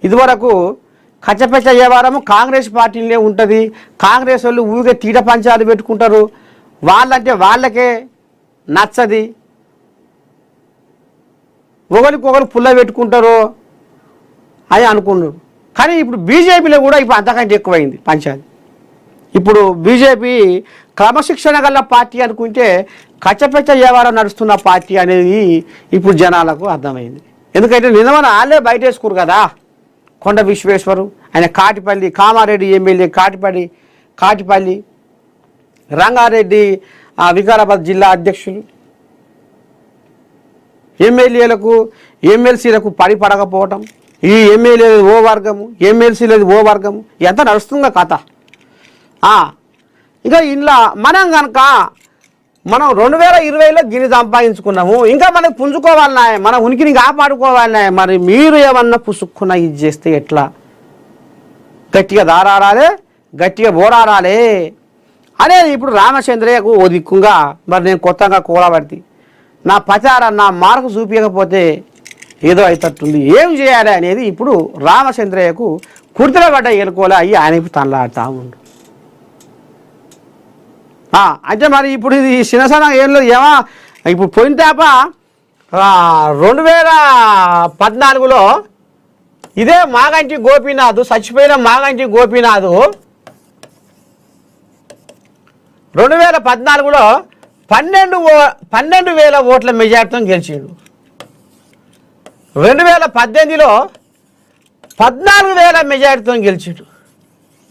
ఇదివరకు కచ్చపెచ్చ వ్యవహారము కాంగ్రెస్ పార్టీలోనే ఉంటుంది. కాంగ్రెస్ వాళ్ళు ఊరికే తీట పంచాలు పెట్టుకుంటారు, వాళ్ళంటే వాళ్ళకే నచ్చది, ఒకరికొకరు పుల్ల పెట్టుకుంటారు అని అనుకున్నారు. కానీ ఇప్పుడు బీజేపీలో కూడా ఇప్పుడు అంతకంటే ఎక్కువైంది పంచాయతీ. ఇప్పుడు బీజేపీ క్రమశిక్షణ గల పార్టీ అనుకుంటే కచ్చపెచ్చ వ్యవహారం నడుస్తున్న పార్టీ అనేది ఇప్పుడు జనాలకు అర్థమైంది. ఎందుకంటే నిన్న వాళ్ళే బయట వేసుకురు కదా, కొండ విశ్వేశ్వరు ఆయన కాటిపల్లి, కామారెడ్డి ఎమ్మెల్యే కాటిపల్లి, రంగారెడ్డి వికారాబాద్ జిల్లా అధ్యక్షులు, ఎమ్మెల్యేలకు ఎమ్మెల్సీలకు పడకపోవటం, ఈ ఎమ్మెల్యే ఓ వర్గము ఎమ్మెల్సీలది ఓ వర్గము, ఎంత నడుస్తుందో కథ. ఇక ఇంట్లో మనం 2020లో గిరి సంపాదించుకున్నాము, ఇంకా మనకు పుంజుకోవాలన్నా, మన ఉనికిని కాపాడుకోవాలన్నా. మరి మీరు ఏమన్నా పుసుక్కున్నా ఇది చేస్తే ఎట్లా? గట్టిగా దారారాలే, గట్టిగా బోరారాలే అనేది ఇప్పుడు రామచంద్రయ్యకు ఓ దిక్కుగా మరి నేను కొత్తగా కూడబడి నా ప్రచారం నా మార్కు చూపించకపోతే ఏదో అవుతట్టుంది, ఏం చేయాలి అనేది ఇప్పుడు రామచంద్రయ్యకు కుర్తిలో పడ్డ ఎలుకోలే అయ్యి ఆయన తనలాడుతూ ఉండు. అంటే మరి ఇప్పుడు ఇది చిన్నసన ఏం లేదు ఏమో. ఇప్పుడు పోయిన తేప 2014లో ఇదే మాగంటి గోపీనాథ్, చచ్చిపోయిన మాగంటి గోపీనాథ్ 2014లో 12,000 ఓట్ల మెజార్టీతో గెలిచిండు. 2018లో 14,000 మెజార్టీతో గెలిచిండు.